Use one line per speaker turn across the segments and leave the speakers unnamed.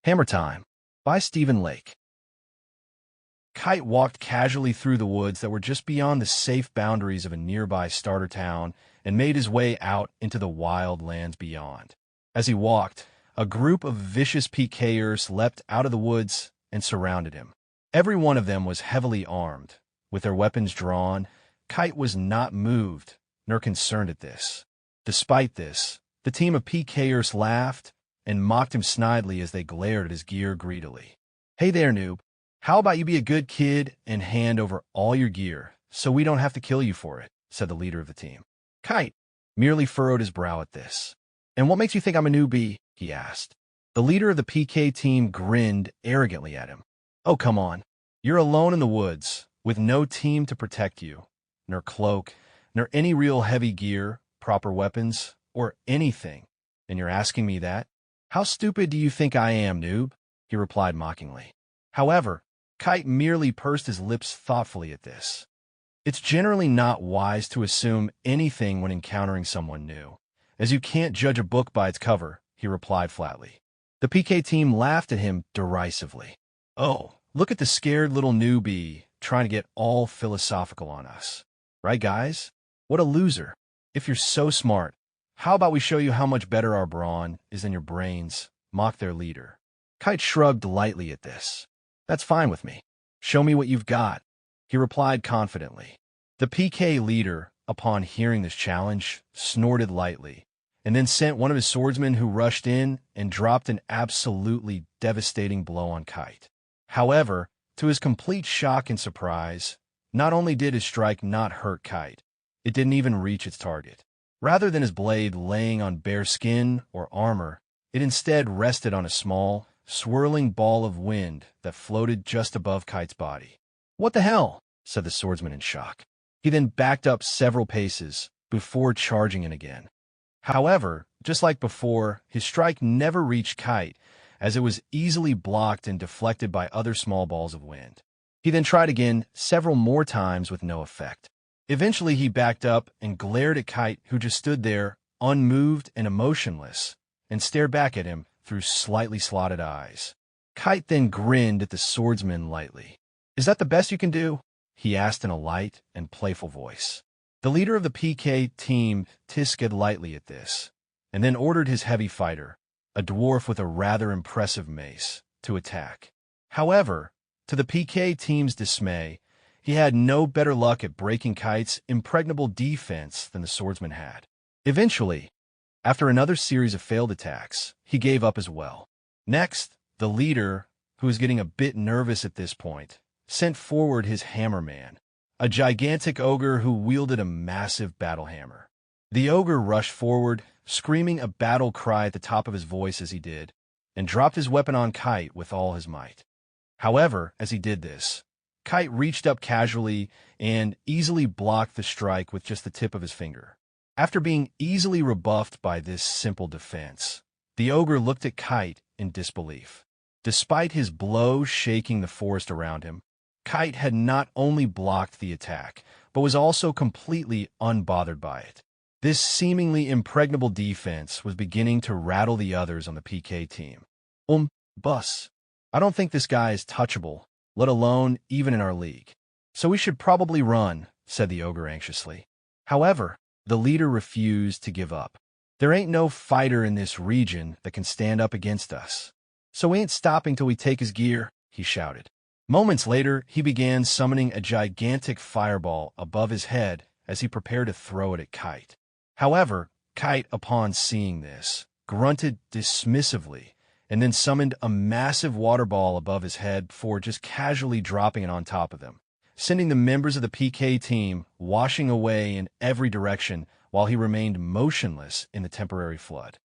Hammer Time by Stephen Lake. Kite walked casually through the woods that were just beyond the safe boundaries of a nearby starter town and made his way out into the wild lands beyond. As he walked, a group of vicious PK'ers leapt out of the woods and surrounded him. Every one of them was heavily armed. With their weapons drawn, Kite was not moved nor concerned at this. Despite this, the team of PK'ers laughed and mocked him snidely as they glared at his gear greedily. "Hey there, noob. How about you be a good kid and hand over all your gear so we don't have to kill you for it," said the leader of the team. Kite merely furrowed his brow at this. "And what makes you think I'm a newbie?" he asked. The leader of the PK team grinned arrogantly at him. "Oh, come on. You're alone in the woods, with no team to protect you, nor cloak, nor any real heavy gear, proper weapons, or anything. And you're asking me that? How stupid do you think I am, noob?" he replied mockingly. However, Kite merely pursed his lips thoughtfully at this. It's generally not wise to assume anything when encountering someone new, as you can't judge a book by its cover, he replied flatly. The PK team laughed at him derisively. "Oh, look at the scared little newbie trying to get all philosophical on us. Right, guys? What a loser. If you're so smart, how about we show you how much better our brawn is than your brains?" mocked their leader. Kite shrugged lightly at this. "That's fine with me. Show me what you've got," he replied confidently. The PK leader, upon hearing this challenge, snorted lightly, and then sent one of his swordsmen who rushed in and dropped an absolutely devastating blow on Kite. However, to his complete shock and surprise, not only did his strike not hurt Kite, it didn't even reach its target. Rather than his blade laying on bare skin or armor, it instead rested on a small, swirling ball of wind that floated just above Kite's body. "What the hell?" said the swordsman in shock. He then backed up several paces before charging in again. However, just like before, his strike never reached Kite, as it was easily blocked and deflected by other small balls of wind. He then tried again several more times with no effect. Eventually, he backed up and glared at Kite, who just stood there, unmoved and emotionless, and stared back at him through slightly slotted eyes. Kite then grinned at the swordsman lightly. "Is that the best you can do?" he asked in a light and playful voice. The leader of the PK team tissed lightly at this, and then ordered his heavy fighter, a dwarf with a rather impressive mace, to attack. However, to the PK team's dismay, he had no better luck at breaking Kite's impregnable defense than the swordsman had. Eventually, after another series of failed attacks, he gave up as well. Next, the leader, who was getting a bit nervous at this point, sent forward his hammerman, a gigantic ogre who wielded a massive battle hammer. The ogre rushed forward, screaming a battle cry at the top of his voice as he did, and dropped his weapon on Kite with all his might. However, as he did this, Kite reached up casually and easily blocked the strike with just the tip of his finger. After being easily rebuffed by this simple defense, the ogre looked at Kite in disbelief. Despite his blow shaking the forest around him, Kite had not only blocked the attack, but was also completely unbothered by it. This seemingly impregnable defense was beginning to rattle the others on the PK team. Bus. I don't think this guy is touchable, let alone even in our league. So we should probably run," said the ogre anxiously. However, the leader refused to give up. "There ain't no fighter in this region that can stand up against us. So we ain't stopping till we take his gear," he shouted. Moments later, he began summoning a gigantic fireball above his head as he prepared to throw it at Kite. However, Kite, upon seeing this, grunted dismissively and then summoned a massive water ball above his head before just casually dropping it on top of them, sending the members of the PK team washing away in every direction while he remained motionless in the temporary flood.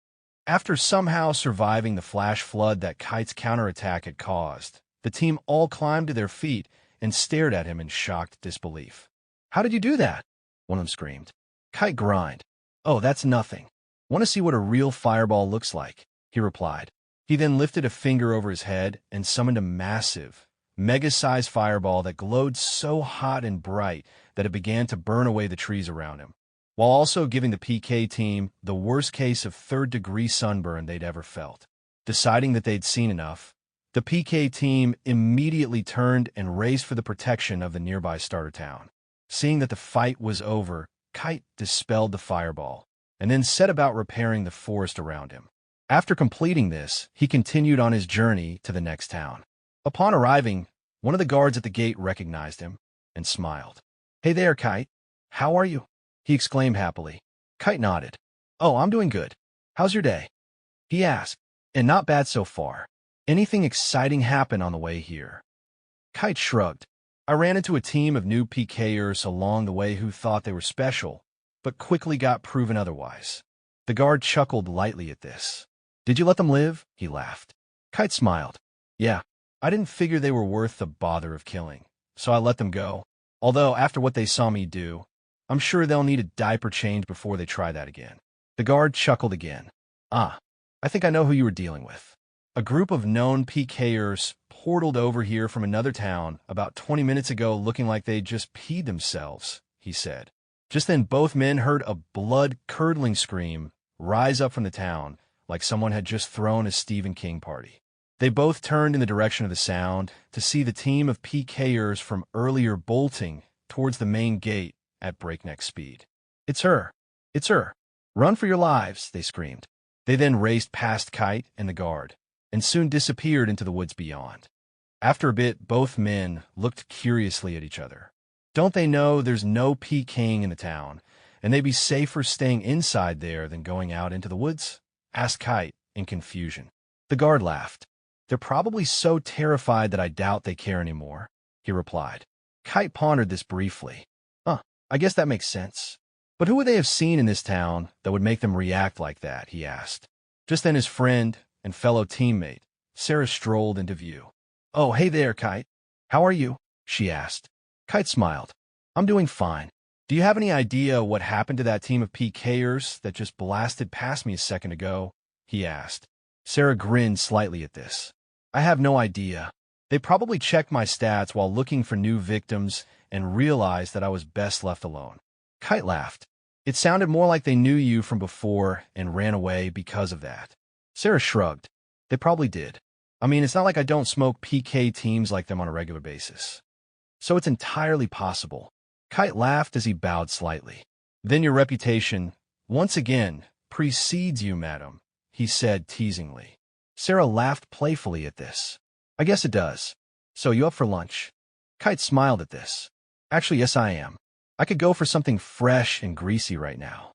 After somehow surviving the flash flood that Kite's counterattack had caused, the team all climbed to their feet and stared at him in shocked disbelief. "How did you do that?" one of them screamed. Kite grinned. "Oh, that's nothing. Want to see what a real fireball looks like?" he replied. He then lifted a finger over his head and summoned a massive, mega-sized fireball that glowed so hot and bright that it began to burn away the trees around him, while also giving the PK team the worst case of third-degree sunburn they'd ever felt. Deciding that they'd seen enough, the PK team immediately turned and raced for the protection of the nearby starter town. Seeing that the fight was over, Kite dispelled the fireball, and then set about repairing the forest around him. After completing this, he continued on his journey to the next town. Upon arriving, one of the guards at the gate recognized him and smiled. "Hey there, Kite. How are you?" he exclaimed happily. Kite nodded. "Oh, I'm doing good. How's your day?" he asked. "And not bad so far. Anything exciting happen on the way here?" Kite shrugged. "I ran into a team of new PK'ers along the way who thought they were special, but quickly got proven otherwise." The guard chuckled lightly at this. "Did you let them live?" he laughed. Kite smiled. "Yeah, I didn't figure they were worth the bother of killing, so I let them go. Although, after what they saw me do, I'm sure they'll need a diaper change before they try that again." The guard chuckled again. "Ah, I think I know who you were dealing with. A group of known PK'ers portaled over here from another town about 20 minutes ago looking like they'd just peed themselves," he said. Just then both men heard a blood-curdling scream rise up from the town, like someone had just thrown a Stephen King party. They both turned in the direction of the sound to see the team of PK'ers from earlier bolting towards the main gate at breakneck speed. "It's her! It's her! Run for your lives!" they screamed. They then raced past Kite and the guard, and soon disappeared into the woods beyond. After a bit, both men looked curiously at each other. "Don't they know there's no PKing in the town, and they'd be safer staying inside there than going out into the woods?" asked Kite in confusion. The guard laughed. "They're probably so terrified that I doubt they care anymore," he replied. Kite pondered this briefly. I guess that makes sense. But who would they have seen in this town that would make them react like that?" he asked. Just then his friend and fellow teammate, Sarah, strolled into view. "Oh, hey there, Kite. How are you?" she asked. Kite smiled. "I'm doing fine. Do you have any idea what happened to that team of PK'ers that just blasted past me a second ago?" he asked. Sarah grinned slightly at this. "I have no idea. They probably checked my stats while looking for new victims and realized that I was best left alone." Kite laughed. "It sounded more like they knew you from before and ran away because of that." Sarah shrugged. "They probably did. I mean, it's not like I don't smoke PK teams like them on a regular basis. So it's entirely possible." Kite laughed as he bowed slightly. "Then your reputation, once again, precedes you, madam," he said teasingly. Sarah laughed playfully at this. "I guess it does. So you up for lunch?" Kite smiled at this. "Actually, yes, I am. I could go for something fresh and greasy right now."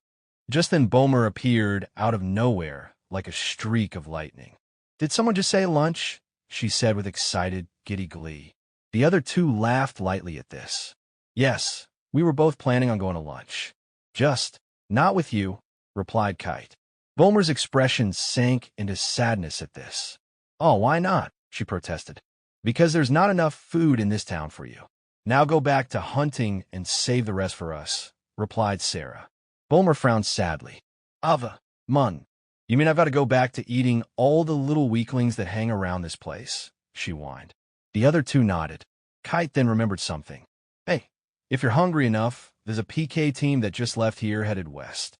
Just then Bomer appeared out of nowhere like a streak of lightning. "Did someone just say lunch?" she said with excited, giddy glee. The other two laughed lightly at this. "Yes, we were both planning on going to lunch. Just not with you," replied Kite. Bomer's expression sank into sadness at this. "Oh, why not?" she protested. "Because there's not enough food in this town for you. Now go back to hunting and save the rest for us," replied Sarah. Bomer frowned sadly. "Ava, mun, you mean I've got to go back to eating all the little weaklings that hang around this place?" she whined. The other two nodded. Kite then remembered something. "Hey, if you're hungry enough, there's a PK team that just left here headed west.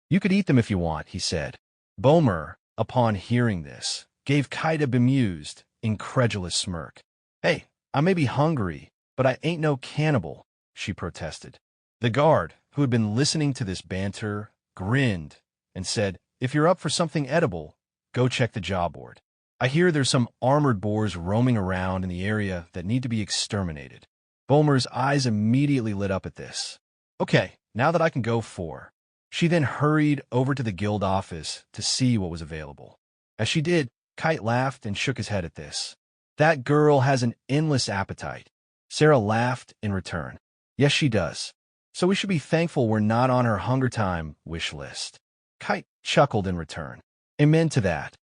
You could eat them if you want," he said. Bomer, upon hearing this, gave Kite a bemused, incredulous smirk. "Hey, I may be hungry, but I ain't no cannibal," she protested. The guard, who had been listening to this banter, grinned and said, "If you're up for something edible, go check the job board. I hear there's some armored boars roaming around in the area that need to be exterminated." Bomer's eyes immediately lit up at this. "Okay, now that I can go for." She then hurried over to the guild office to see what was available. As she did, Kite laughed and shook his head at this. "That girl has an endless appetite." Sarah laughed in return. "Yes, she does. So we should be thankful we're not on her hunger time wish list." Kite chuckled in return. "Amen to that."